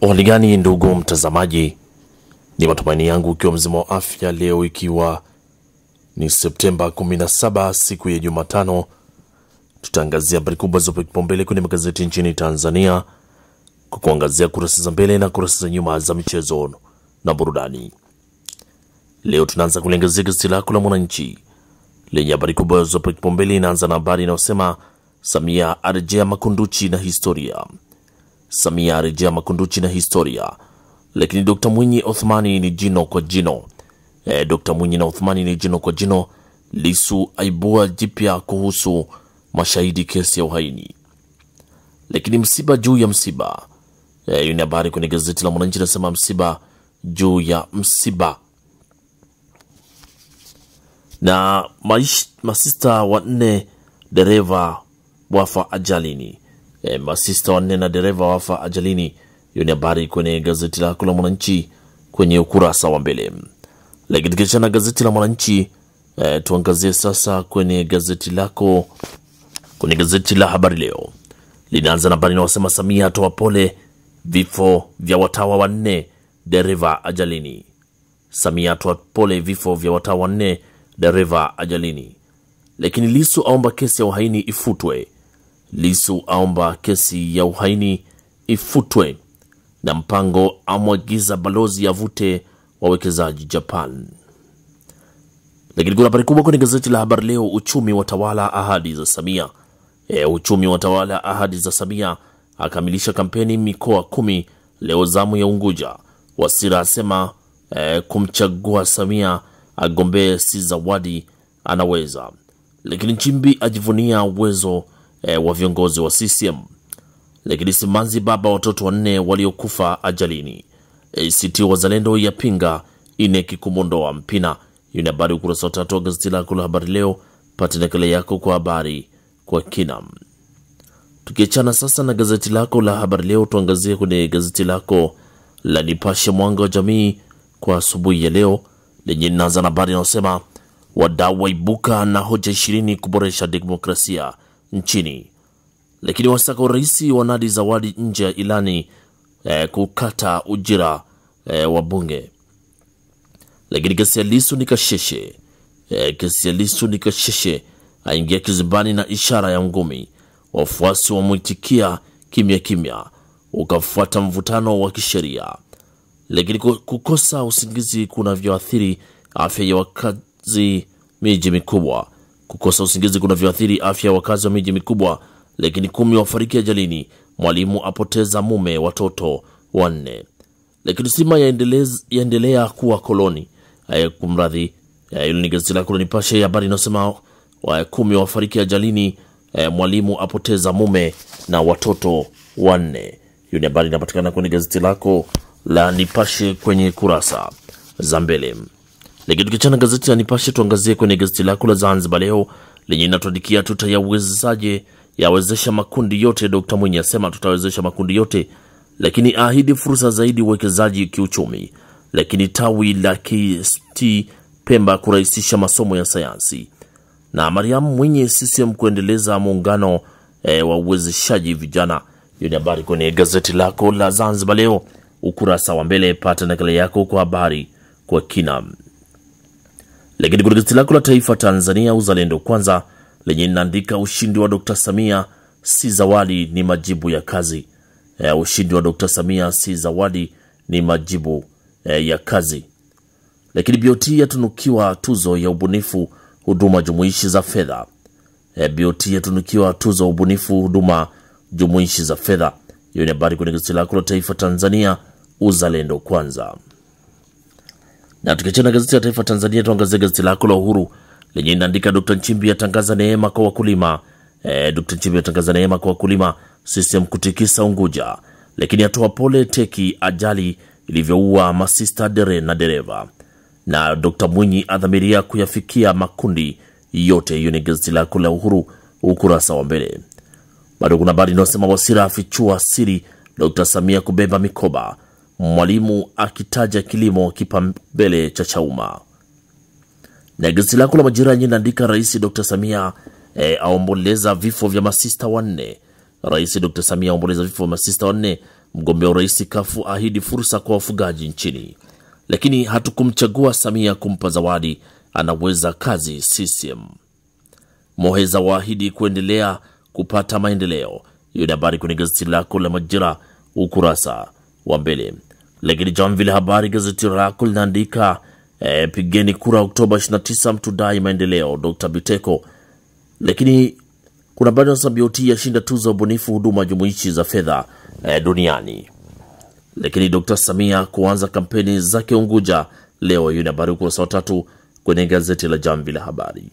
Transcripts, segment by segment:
Waligani ndugu mtazamaji, ni matumaini yangu ukiwa mzima wa afya leo, ikiwa ni Septemba 17 siku ya Jumatano. Tutaangazia habari kubwa zopa kipaumbele kwenye magazeti nchini Tanzania, kwa kuangazia kurasa za mbele na kurasa za nyuma za michezo na burudani. Leo tunaanza kuliangazia gazeti lako la Mwananchi lenye habari kubwa zopa kipaumbele. Inaanza na habari inayosema Samia arejea Makunduchi na historia. Samia arejea Makunduchi na historia. Lakini Dr. Mwinyi Othmani ni jino kwa jino. Dr. Mwinyi na Othmani ni jino kwa jino. Lissu aibua jipya kuhusu mashahidi kesi ya uhaini. Lakini msiba juu ya msiba. Hiyo ni habari kwenye gazeti la Mwananchi, nasema msiba juu ya msiba. Na masista wanne dereva wafa ajalini. Masista wanne na dereva wafa ajalini. Hiyo ni habari kwenye gazeti lako la Mwananchi kwenye ukurasa wa mbele. Lakini tukiachana gazeti la Mwananchi, tuangazie sasa kwenye gazeti lako, kwenye gazeti la Habari Leo. Linaanza na habari inayosema Samia atoa pole vifo vya watawa wanne dereva ajalini. Samia atoa pole vifo vya watawa wanne dereva ajalini. Lakini Lissu aomba kesi ya uhaini ifutwe. Lissu aomba kesi ya uhaini ifutwe. Na Mpango amwagiza balozi avute wawekezaji Japan. Lakini kuna habari kubwa kwenye gazeti la Habari Leo, uchumi watawala ahadi za Samia. Uchumi watawala ahadi za Samia, akamilisha kampeni mikoa 10 leo zamu ya Unguja. Wasira asema kumchagua Samia agombee si zawadi, anaweza. Lakini Nchimbi ajivunia uwezo wa viongozi wa CCM. Lakini simanzi baba watoto wanne waliokufa ajalini. ACT Wazalendo yapinga INEC kumondoa Mpina. Hiyo ni habari ukurasa wa 3 wa gazeti lako la Habari Leo. Pata nakala yako kwa habari kwa kina. Tukiachana sasa na gazeti lako la Habari Leo, tuangazie kwenye gazeti lako la Nipashe Mwanga wa Jamii kwa asubuhi ya leo, lenye inaanza na habari inayosema wadau waibuka na hoja 20 kuboresha demokrasia nchini. Lakini wasaka uraisi wanadi zawadi nje ya ilani kukata ujira wa bunge. Lakini kesi ya Lissu ni kasheshe. Kesi ya Lissu ni kasheshe, aingia kizimbani na ishara ya ngumi. Wafuasi wamuitikia kimya kimya, ukafuata mvutano wa kisheria. Lakini kukosa usingizi kunavyoathiri afya ya wakazi miji mikubwa. Kukosa usingizi kunavyoathiri afya ya wakazi wa miji mikubwa. Lakini 10 wafariki ajalini. Mwalimu apoteza mume watoto wanne. Lakini Sima yaendelea kuwa koloni. Kumradhi, hilo ni gazeti lako la Nipashe. Habari inasema 10 wafariki ajalini. Mwalimu apoteza mume na watoto wanne. Hiyo ni habari inapatikana kwenye gazeti lako la Nipashe kwenye kurasa za mbele. Lakini tukiachana gazeti la Nipashe, tuangazie kwenye gazeti lako la Zanzibar Leo lenye inatuandikia tutayawezaje yawezesha makundi yote. Dr. Mwinyi asema tutawezesha makundi yote, lakini ahidi fursa zaidi uwekezaji kiuchumi. Lakini tawi la KST Pemba kurahisisha masomo ya sayansi. Na Mariam Mwinyi CCM kuendeleza muungano wa uwezeshaji vijana. Hiyo ni habari kwenye gazeti lako la Zanzibar Leo ukurasa wa mbele. Pata nakala yako kwa habari kwa kina. Lakini kwenye gazeti lako la Taifa Tanzania Uzalendo Kwanza lenye inaandika ushindi wa Dr. Samia si zawadi, ni majibu ya kazi. Ushindi wa Dr. Samia si zawadi, ni majibu ya kazi. Lakini BOT yatunukiwa tuzo ya ubunifu huduma jumuishi za fedha. BOT yatunukiwa tuzo ya ubunifu huduma jumuishi za fedha. Hiyo ni habari kwenye gazeti lako la Taifa Tanzania Uzalendo Kwanza. Na tukiachana gazeti la Taifa Tanzania, tuangazie gazeti lako la Uhuru lenye inaandika Dr. Nchimbi atangaza neema kwa wakulima. Dr. Nchimbi atangaza neema kwa wakulima. CCM kutikisa Unguja. Lakini atoa pole teki ajali ilivyoua masista na dereva. Na Dr. Mwinyi adhamiria kuyafikia makundi yote. Hiyo ni gazeti lako la Uhuru ukurasa wa mbele. Bado kuna habari inayosema Wasira afichua siri Dr. Samia kubeba mikoba. Mwalimu akitaja kilimo kipambele cha Chauma. Na gazeti lako la Majira inaandika Rais Dr. Samia aomboleza vifo vya masista wanne. Rais Dr. Samia aomboleza vifo vya masista wanne. Mgombea urais kafu ahidi fursa kwa wafugaji nchini. Lakini hatukumchagua Samia kumpa zawadi, anaweza kazi CCM. Moheza waahidi kuendelea kupata maendeleo. Hiyo ni habari kwenye gazeti lako la Majira ukurasa wa mbele. Lakini jamvi la habari gazeti lako linaandika pigeni kura Oktoba 29 mtudai maendeleo Dr. Biteko. Lakini kuna bado na BOT yashinda tuzo ubunifu huduma jumuishi za fedha duniani. Lakini Dr. Samia kuanza kampeni zake Unguja leo. Hiyo ni habari ukurasa wa 3 kwenye gazeti la jamvi la habari.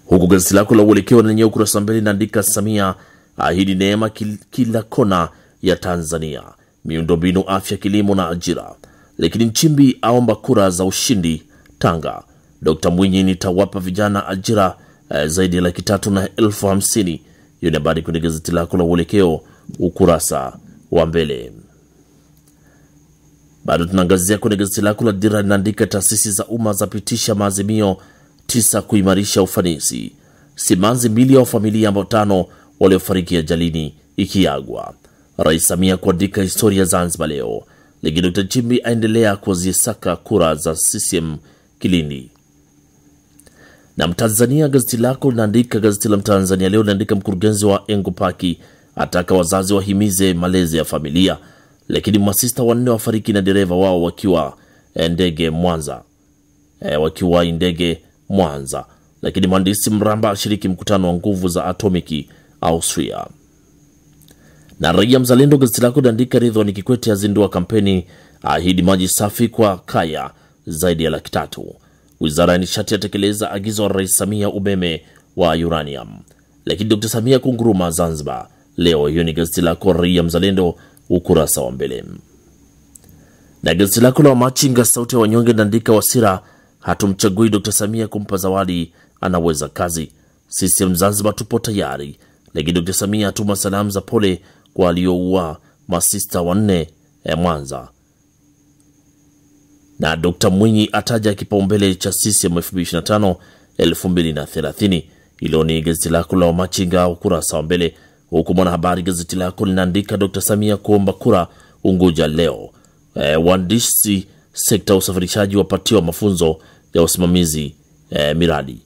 Huku gazeti lako la Uelekeo lenye ukurasa mbele linaandika Samia ahidi neema kila kona ya Tanzania, miundombinu, afya, kilimo na ajira. Lakini Nchimbi aomba kura za ushindi Tanga. Dr. Mwinyi nitawapa vijana ajira zaidi ya 350,000. Hiyo ni habari kwenye gazeti lako la Uelekeo ukurasa wa mbele. Bado tunaangazia kwenye gazeti lako la Dira linaandika taasisi za umma zapitisha maazimio 9 kuimarisha ufanisi. Simanzi 2 ya familia 5 waliofariki ajalini ikiagwa. Rais Samia kuandika historia Zanzibar leo. Lakini Dr. Nchimbi aendelea kuzisaka kura za CCM Kilindi. Na Mtanzania gazeti lako linaandika, gazeti la Mtanzania leo linaandika mkurugenzi wa Engo Paki ataka wazazi wahimize malezi ya familia. Lakini masista 4 wafariki na dereva wao wakiwa ndege Mwanza. Lakini mhandisi Mramba ashiriki mkutano wa nguvu za atomiki Austria. Na Raia Mzalendo gazeti lako linaandika Ridhiwani Kikwete azindua kampeni ahidi maji safi kwa kaya zaidi ya 300,000. Wizara ya Nishati yatekeleza agizo la Rais Samia umeme wa uranium. Lakini Dr. Samia kunguruma Zanzibar leo. Hiyo ni gazeti lako Raia Mzalendo ukurasa wa mbele. Na gazeti lako la Machinga sauti ya wanyonge linaandika Wasira hatumchagui Dr. Samia kumpa zawadi, anaweza kazi. CCM Zanzibar tupo tayari. Lakini Dr. Samia atuma salamu za pole kwa walioua masista 4 Mwanza. Na Dr. Mwinyi ataja kipaumbele cha CCM 2025-2030. Hilo ni gazeti lako la Machinga ukurasa wa mbele. Huku Mwanahabari gazeti lako linaandika Dr. Samia kuomba kura Unguja leo. Waandishi sekta usafirishaji wapatiwa mafunzo ya usimamizi miradi.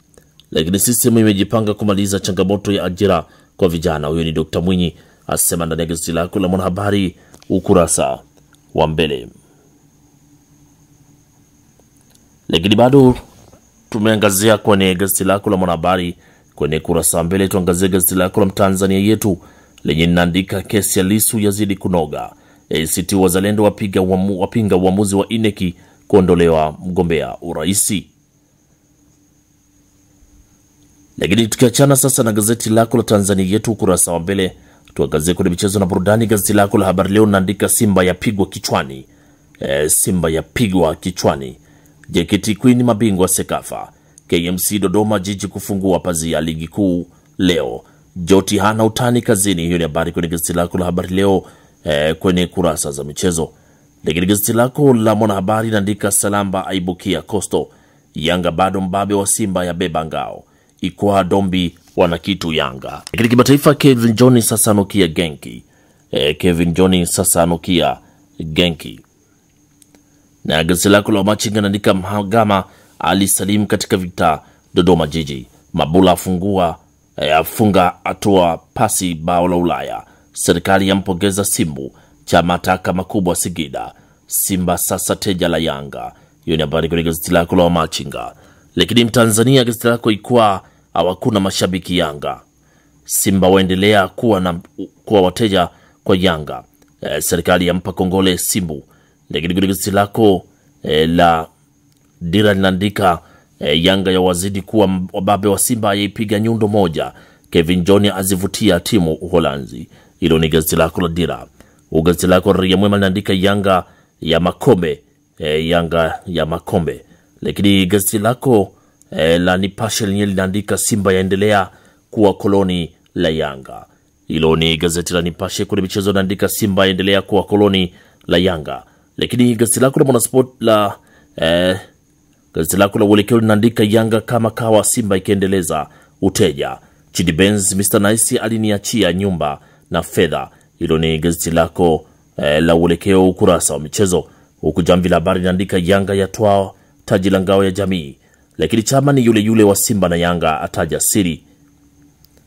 Lakini CCM imejipanga kumaliza changamoto ya ajira kwa vijana. Huyo ni Dr. Mwinyi asema ndani ya gazeti lako la Mwanahabari ukurasa wa mbele. Lakini bado tumeangazia kwenye gazeti lako la Mwanahabari kwenye kurasa wa mbele. Tuangazie gazeti lako la Mtanzania yetu lenye linaandika kesi ya Lissu yazidi kunoga. ACT Wazalendo wapinga uamuzi wa INEC kuondolewa mgombea uraisi. Lakini tukiachana sasa na gazeti lako la Tanzania yetu ukurasa wa mbele, tuangazie kwenye michezo na burudani. Gazeti lako la Habari Leo linaandika Simba yapigwa kichwani. Simba yapigwa kichwani. JKT Queen mabingwa Sekafa. KMC Dodoma Jiji kufungua pazia ligi kuu leo. Joti hana utani kazini. Hiyo ni habari kwenye gazeti lako la Habari Leo kwenye kurasa za michezo. Lakini gazeti lako la Mwanahabari linaandika Salamba aibukia Coastal. Yanga bado mbabe wa Simba ya beba ngao. Ikwa Dombi wana kitu Yanga. Lakini kimataifa Kevin John sasa anukia Genki. Kevin John sasa anukia Genki. Na gazeti lako la Machinga linaandika Mhagama Ali Salim katika vita Dodoma Jiji. Mabula afunga atoa pasi bao la Ulaya. Serikali yampongeza Simbu. Chama taka makubwa Sigida. Simba sasa teja la Yanga. Hiyo ni habari kwenye gazeti lako la Machinga. Lakini Mtanzania gazeti lako Ikwa hawakuna mashabiki Yanga. Simba waendelea kuwa wateja kwa Yanga. Serikali yampa kongole Simbu. Lakini kwenye gazeti lako la Dira linaandika Yanga ya wazidi kuwa wababe wa Simba yaipiga nyundo moja. Kevin John azivutia timu Uholanzi. Hilo ni gazeti lako la Dira. Gazeti lako Raia Mwema linaandika Yanga ya makombe. Yanga ya makombe. Lakini gazeti lako la Nipashe lenyewe linaandika Simba yaendelea kuwa koloni la Yanga. Hilo ni gazeti la Nipashe. Kwenye michezo linaandika Simba yaendelea kuwa koloni la Yanga. Lakini gazeti lako la Mwanasport la gazeti lako la Uelekeo linaandika Yanga kama kawa Simba ikiendeleza uteja. Chidi Benz Mr. Nice aliniachia nyumba na fedha. Hilo ni gazeti lako la Uelekeo ukurasa wa michezo. Huku Jamvi la Habari linaandika Yanga yatwaa taji la ngao ya jamii, lakini chama ni yule yule wa Simba na Yanga ataja siri.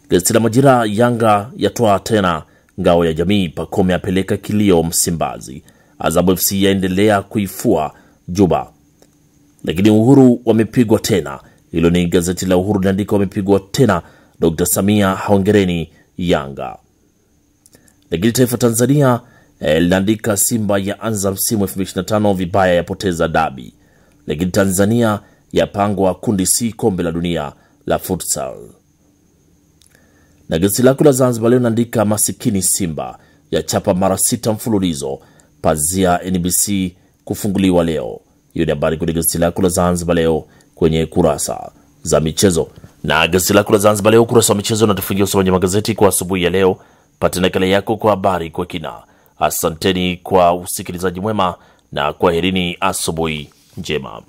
Gazeti la Majira, Yanga yatwaa tena ngao ya jamii, Pacome apeleka kilio Msimbazi, Azabu FC yaendelea kuifua Juba, lakini Uhuru wamepigwa tena. Hilo ni gazeti la Uhuru linaandika wamepigwa tena, Dr. Samia hongereni Yanga. Lakini Taifa Tanzania linaandika Simba ya anza msimu 2025 vibaya, yapoteza dabi. Lakini Tanzania yapangwa kundi C kombe la dunia la futsal. Na gazeti lako la Zanzibar Leo linaandika masikini Simba ya chapa mara 6 mfululizo, pazia NBC kufunguliwa leo. Hiyo ni habari kwenye gazeti lako la Zanzibar Leo kwenye kurasa za michezo. Na gazeti lako la Zanzibar Leo kurasa wa michezo natufungia usomaji magazeti kwa asubuhi ya leo. Pata nakala yako kwa habari kwa kina. Asanteni kwa usikilizaji mwema na kwaherini, asubuhi njema.